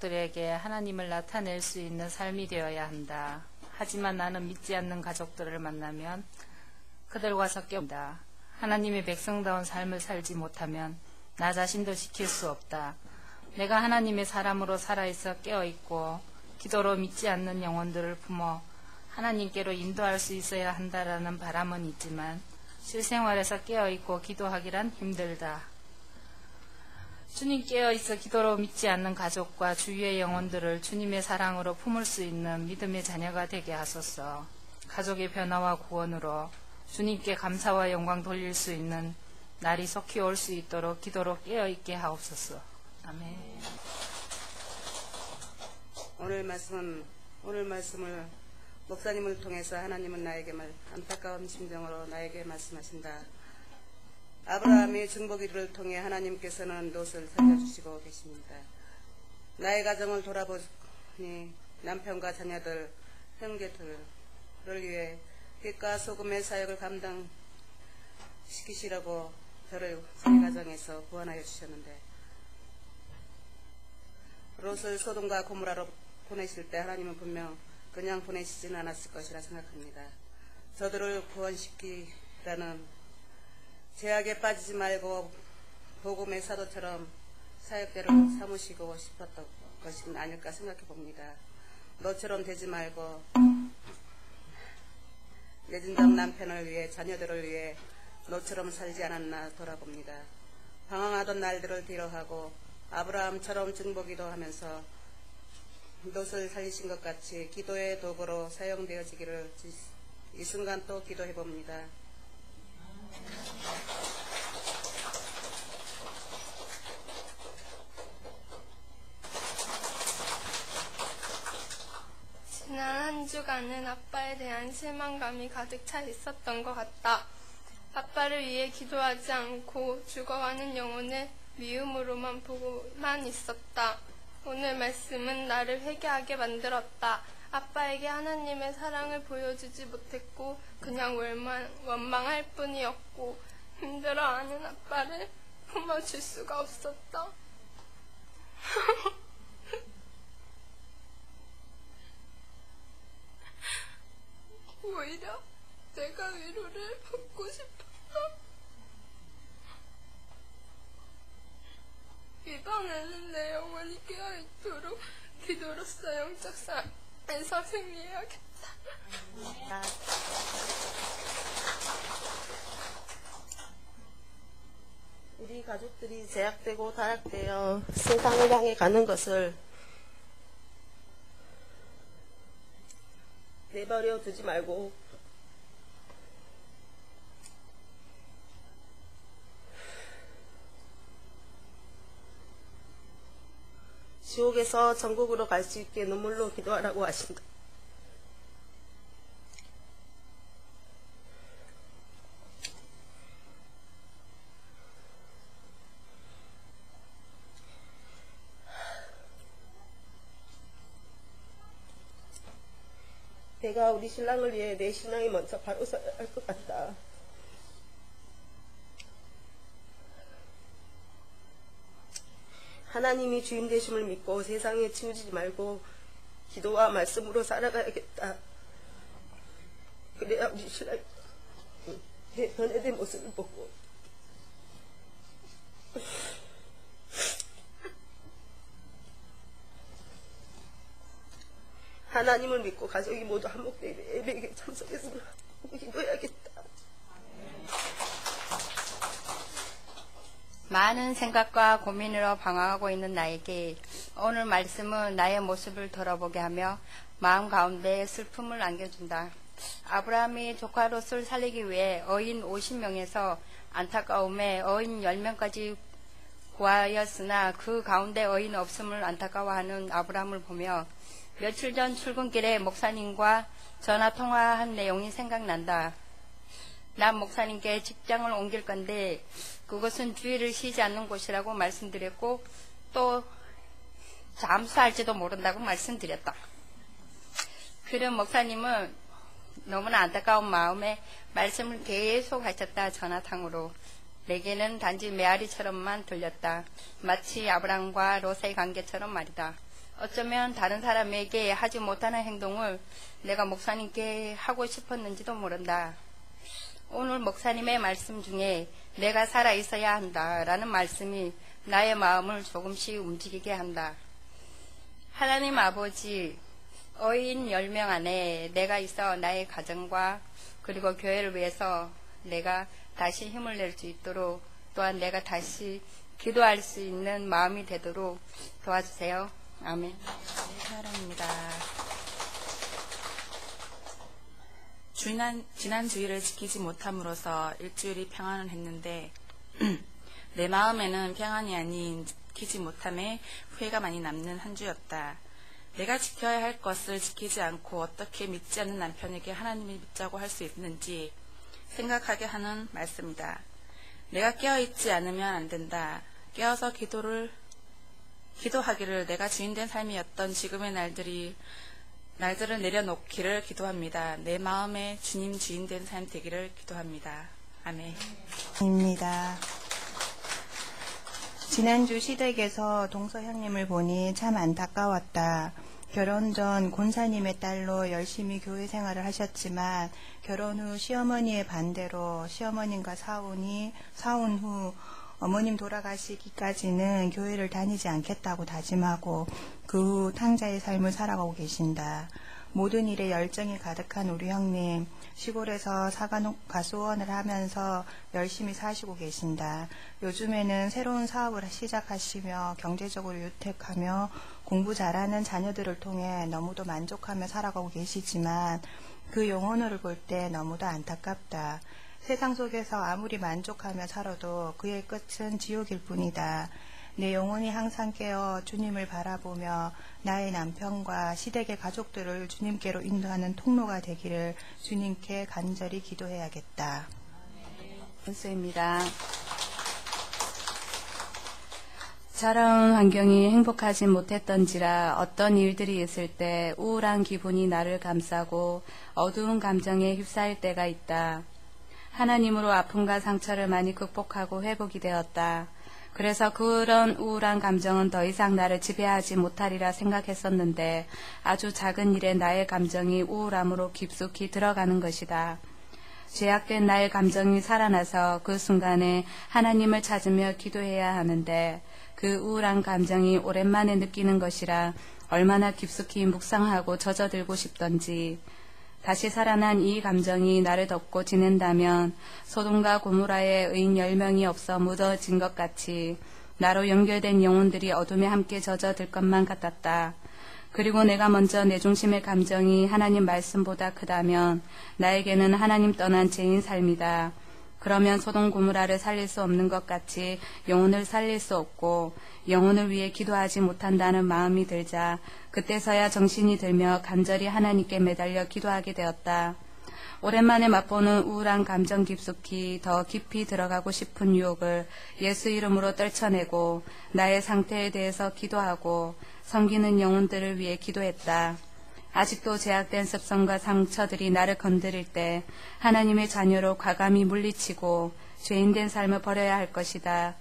가족들에게 하나님을 나타낼 수 있는 삶이 되어야 한다. 하지만 나는 믿지 않는 가족들을 만나면 그들과 섞여 온다. 하나님의 백성다운 삶을 살지 못하면 나 자신도 지킬 수 없다. 내가 하나님의 사람으로 살아있어 깨어있고 기도로 믿지 않는 영혼들을 품어 하나님께로 인도할 수 있어야 한다라는 바람은 있지만 실생활에서 깨어있고 기도하기란 힘들다. 주님 깨어있어 기도로 믿지 않는 가족과 주위의 영혼들을 주님의 사랑으로 품을 수 있는 믿음의 자녀가 되게 하소서. 가족의 변화와 구원으로 주님께 감사와 영광 돌릴 수 있는 날이 속히 올 수 있도록 기도로 깨어있게 하옵소서. 아멘. 오늘 말씀을 목사님을 통해서 하나님은 나에게 안타까운 심정으로 나에게 말씀하신다. 아브라함의 중보기도를 통해 하나님께서는 롯을 살려주시고 계십니다. 나의 가정을 돌아보니 남편과 자녀들, 형제들을 위해 빛과 소금의 사역을 감당시키시려고 저를 제 가정에서 구원하여 주셨는데 롯을 소돔과 고모라로 보내실 때 하나님은 분명 그냥 보내시지는 않았을 것이라 생각합니다. 저들을 구원시키라는 죄악에 빠지지 말고 복음의 사도처럼 사역대로 삼으시고 싶었던 것이 아닐까 생각해 봅니다. 너처럼 되지 말고 내 진정 남편을 위해 자녀들을 위해 너처럼 살지 않았나 돌아봅니다. 방황하던 날들을 뒤로하고 아브라함처럼 중보기도 하면서 롯을 살리신 것 같이 기도의 도구로 사용되어지기를 이 순간 또 기도해 봅니다. 지난 한 주간은 아빠에 대한 실망감이 가득 차 있었던 것 같다. 아빠를 위해 기도하지 않고 죽어가는 영혼을 미움으로만 보고만 있었다. 오늘 말씀은 나를 회개하게 만들었다. 아빠에게 하나님의 사랑을 보여주지 못했고 그냥 원망할 뿐이었고 힘들어하는 아빠를 품어줄 수가 없었다. 오히려 내가 위로를 받고 싶었다. 이번에는 내 영혼이 깨어있도록 기도로서 영적 삶에서 승리해야겠다. 우리 가족들이 제약되고 타락되어 세상을 향해 가는 것을 내버려 두지 말고 지옥에서 천국으로 갈 수 있게 눈물로 기도하라고 하신다. 내가 우리 신랑을 위해 내 신랑이 먼저 바로 서야 할 것 같다. 하나님이 주인 되심을 믿고 세상에 치우치지 말고 기도와 말씀으로 살아가야겠다. 그래야 우리 신랑이 내 변화된 모습을 보고 하나님을 믿고 가족이 모두 한목되어 예배에 참석했으면 하고 기도해야겠다. 많은 생각과 고민으로 방황하고 있는 나에게 오늘 말씀은 나의 모습을 돌아보게 하며 마음 가운데 슬픔을 안겨준다. 아브라함이 조카 롯을 살리기 위해 어인 50명에서 안타까움에 어인 10명까지 구하였으나 그 가운데 어인 없음을 안타까워하는 아브라함을 보며 며칠 전 출근길에 목사님과 전화통화한 내용이 생각난다. 난 목사님께 직장을 옮길 건데 그것은 주일을 쉬지 않는 곳이라고 말씀드렸고 또 잠수할지도 모른다고 말씀드렸다. 그런 목사님은 너무나 안타까운 마음에 말씀을 계속 하셨다. 전화통으로. 내게는 단지 메아리처럼만 들렸다. 마치 아브람과 롯의 관계처럼 말이다. 어쩌면 다른 사람에게 하지 못하는 행동을 내가 목사님께 하고 싶었는지도 모른다. 오늘 목사님의 말씀 중에 내가 살아 있어야 한다라는 말씀이 나의 마음을 조금씩 움직이게 한다. 하나님 아버지, 어인 10명 안에 내가 있어 나의 가정과 그리고 교회를 위해서 내가 다시 힘을 낼 수 있도록, 또한 내가 다시 기도할 수 있는 마음이 되도록 도와주세요. 아멘. 사랑합니다. 지난 주일을 지키지 못함으로써 일주일이 평안을 했는데 내 마음에는 평안이 아닌 지키지 못함에 후회가 많이 남는 한 주였다. 내가 지켜야 할 것을 지키지 않고 어떻게 믿지 않는 남편에게 하나님을 믿자고 할 수 있는지 생각하게 하는 말씀이다. 내가 깨어있지 않으면 안 된다. 깨어서 기도하기를 내가 주인된 삶이었던 지금의 날들을 내려놓기를 기도합니다. 내 마음에 주님 주인된 삶 되기를 기도합니다. 아멘. 입니다. 지난주 시댁에서 동서형님을 보니 참 안타까웠다. 결혼 전 권사님의 딸로 열심히 교회 생활을 하셨지만 결혼 후 시어머니의 반대로 시어머님과 사온 후 어머님 돌아가시기까지는 교회를 다니지 않겠다고 다짐하고 그 후 탕자의 삶을 살아가고 계신다. 모든 일에 열정이 가득한 우리 형님, 시골에서 가수원을 하면서 열심히 사시고 계신다. 요즘에는 새로운 사업을 시작하시며 경제적으로 유택하며 공부 잘하는 자녀들을 통해 너무도 만족하며 살아가고 계시지만 그 영혼을 볼 때 너무도 안타깝다. 세상 속에서 아무리 만족하며 살아도 그의 끝은 지옥일 뿐이다. 내 영혼이 항상 깨어 주님을 바라보며 나의 남편과 시댁의 가족들을 주님께로 인도하는 통로가 되기를 주님께 간절히 기도해야겠다. 연수입니다. 자라온 환경이 행복하지 못했던지라 어떤 일들이 있을 때 우울한 기분이 나를 감싸고 어두운 감정에 휩싸일 때가 있다. 하나님으로 아픔과 상처를 많이 극복하고 회복이 되었다. 그래서 그런 우울한 감정은 더 이상 나를 지배하지 못하리라 생각했었는데 아주 작은 일에 나의 감정이 우울함으로 깊숙이 들어가는 것이다. 죄악된 나의 감정이 살아나서 그 순간에 하나님을 찾으며 기도해야 하는데 그 우울한 감정이 오랜만에 느끼는 것이라 얼마나 깊숙이 묵상하고 젖어들고 싶던지 다시 살아난 이 감정이 나를 덮고 지낸다면 소돔과 고모라의 의인 10명이 없어 묻어진 것 같이 나로 연결된 영혼들이 어둠에 함께 젖어들 것만 같았다. 그리고 내가 먼저 내 중심의 감정이 하나님 말씀보다 크다면 나에게는 하나님 떠난 죄인 삶이다. 그러면 소돔 고모라를 살릴 수 없는 것 같이 영혼을 살릴 수 없고 영혼을 위해 기도하지 못한다는 마음이 들자 그때서야 정신이 들며 간절히 하나님께 매달려 기도하게 되었다. 오랜만에 맛보는 우울한 감정 깊숙이 더 깊이 들어가고 싶은 유혹을 예수 이름으로 떨쳐내고 나의 상태에 대해서 기도하고 섬기는 영혼들을 위해 기도했다. 아직도 제약된 습성과 상처들이 나를 건드릴 때 하나님의 자녀로 과감히 물리치고 죄인된 삶을 버려야 할 것이다.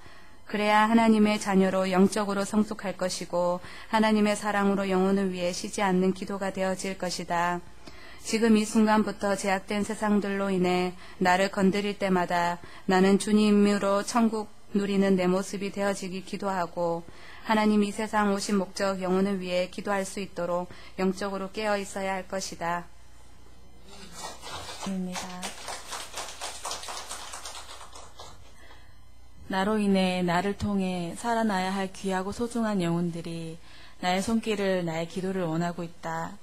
그래야 하나님의 자녀로 영적으로 성숙할 것이고 하나님의 사랑으로 영혼을 위해 쉬지 않는 기도가 되어질 것이다. 지금 이 순간부터 제약된 세상들로 인해 나를 건드릴 때마다 나는 주님으로 천국 누리는 내 모습이 되어지기 기도하고 하나님 이 세상 오신 목적 영혼을 위해 기도할 수 있도록 영적으로 깨어 있어야 할 것이다. 입니다. 나로 인해 나를 통해 살아나야 할 귀하고 소중한 영혼들이 나의 손길을, 나의 기도를 원하고 있다.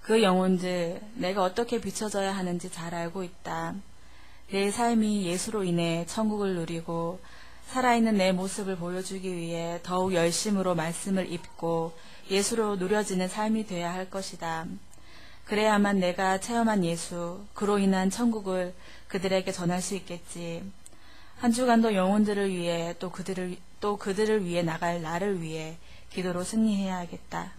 그 영혼들, 내가 어떻게 비춰져야 하는지 잘 알고 있다. 내 삶이 예수로 인해 천국을 누리고 살아있는 내 모습을 보여주기 위해 더욱 열심으로 말씀을 입고 예수로 누려지는 삶이 되어야 할 것이다. 그래야만 내가 체험한 예수, 그로 인한 천국을 그들에게 전할 수 있겠지. 한 주간도 영혼들을 위해 또 그들을 위해 나갈 나를 위해 기도로 승리해야 하겠다.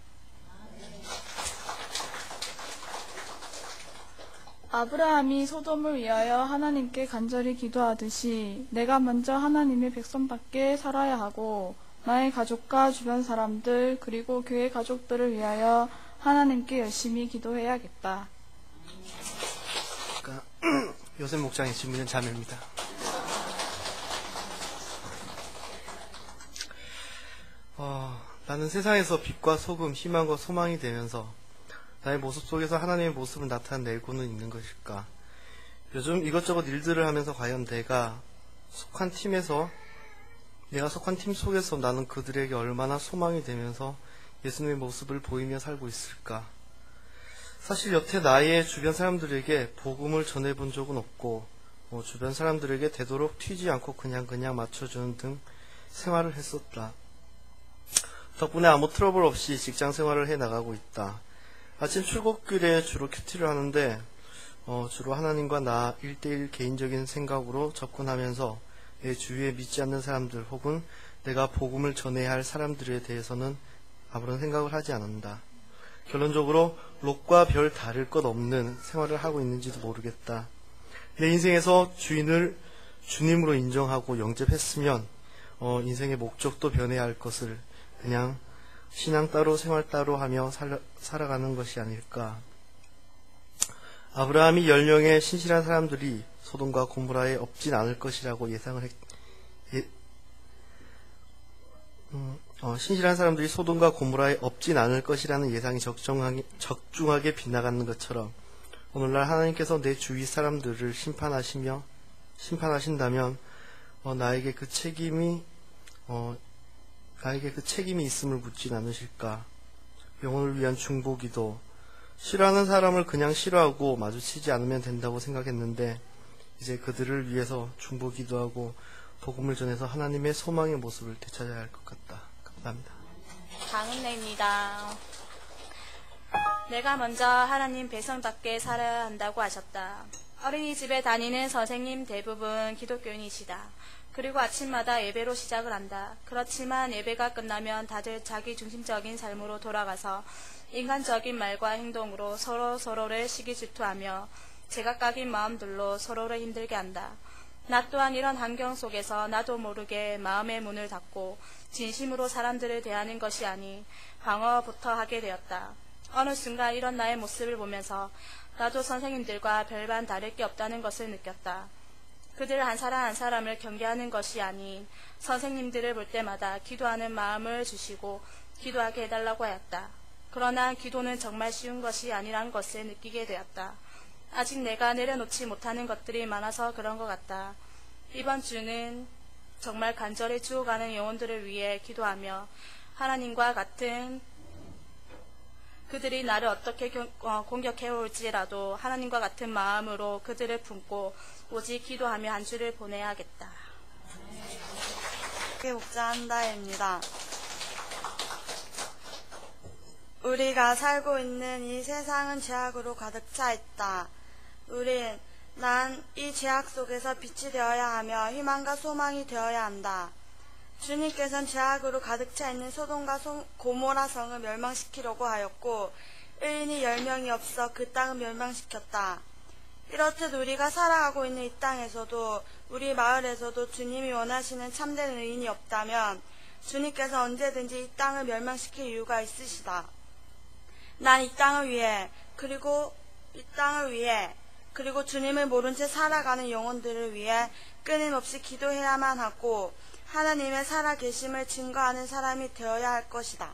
아브라함이 소돔을 위하여 하나님께 간절히 기도하듯이 내가 먼저 하나님의 백성답게 살아야 하고 나의 가족과 주변 사람들 그리고 교회 가족들을 위하여 하나님께 열심히 기도해야겠다. 요셉 목장의 질문은 자매입니다. 나는 세상에서 빛과 소금, 희망과 소망이 되면서 나의 모습 속에서 하나님의 모습을 나타내고는 있는 것일까? 요즘 이것저것 일들을 하면서 과연 내가 속한 팀 속에서 나는 그들에게 얼마나 소망이 되면서 예수님의 모습을 보이며 살고 있을까? 사실 여태 나의 주변 사람들에게 복음을 전해본 적은 없고 주변 사람들에게 되도록 튀지 않고 그냥 맞춰주는 등 생활을 했었다. 덕분에 아무 트러블 없이 직장 생활을 해나가고 있다. 아침 출근길에 주로 큐티를 하는데 주로 하나님과 나 1대1 개인적인 생각으로 접근하면서 내 주위에 믿지 않는 사람들 혹은 내가 복음을 전해야 할 사람들에 대해서는 아무런 생각을 하지 않는다. 결론적으로 롯과 별 다를 것 없는 생활을 하고 있는지도 모르겠다. 내 인생에서 주인을 주님으로 인정하고 영접했으면 인생의 목적도 변해야 할 것을 그냥 신앙 따로 생활 따로 하며 살아가는 것이 아닐까. 아브라함이 10명의 신실한 사람들이 소돔과 고모라에 없진 않을 것이라고 신실한 사람들이 소돔과 고모라에 없진 않을 것이라는 예상이 적중하게 빗나가는 것처럼 오늘날 하나님께서 내 주위 사람들을 심판하신다면 나에게 그 책임이 있음을 묻진 않으실까. 영혼을 위한 중보기도, 싫어하는 사람을 그냥 싫어하고 마주치지 않으면 된다고 생각했는데 이제 그들을 위해서 중보기도하고 복음을 전해서 하나님의 소망의 모습을 되찾아야 할 것 같다. 감사합니다. 강은혜입니다. 내가 먼저 하나님 백성답게 살아야 한다고 하셨다. 어린이집에 다니는 선생님 대부분 기독교인이시다. 그리고 아침마다 예배로 시작을 한다. 그렇지만 예배가 끝나면 다들 자기 중심적인 삶으로 돌아가서 인간적인 말과 행동으로 서로를 시기질투하며 제각각인 마음들로 서로를 힘들게 한다. 나 또한 이런 환경 속에서 나도 모르게 마음의 문을 닫고 진심으로 사람들을 대하는 것이 아닌 방어부터 하게 되었다. 어느 순간 이런 나의 모습을 보면서 나도 선생님들과 별반 다를 게 없다는 것을 느꼈다. 그들 한 사람 한 사람을 경계하는 것이 아닌 선생님들을 볼 때마다 기도하는 마음을 주시고 기도하게 해달라고 하였다. 그러나 기도는 정말 쉬운 것이 아니란 것을 느끼게 되었다. 아직 내가 내려놓지 못하는 것들이 많아서 그런 것 같다. 이번 주는 정말 간절히 죽어가는 영혼들을 위해 기도하며 하나님과 같은 그들이 나를 어떻게 공격해올지라도 하나님과 같은 마음으로 그들을 품고 오직 기도하며 한 주를 보내야겠다. 목자한다입니다. 우리가 살고 있는 이 세상은 죄악으로 가득 차 있다. 난 이 죄악 속에서 빛이 되어야 하며 희망과 소망이 되어야 한다. 주님께서는 죄악으로 가득 차 있는 소돔과 고모라 성을 멸망시키려고 하였고 의인이 10명이 없어 그 땅을 멸망시켰다. 이렇듯 우리가 살아가고 있는 이 땅에서도 우리 마을에서도 주님이 원하시는 참된 의인이 없다면 주님께서 언제든지 이 땅을 멸망시킬 이유가 있으시다. 난 이 땅을 위해 그리고 주님을 모른 채 살아가는 영혼들을 위해 끊임없이 기도해야만 하고 하나님의 살아계심을 증거하는 사람이 되어야 할 것이다.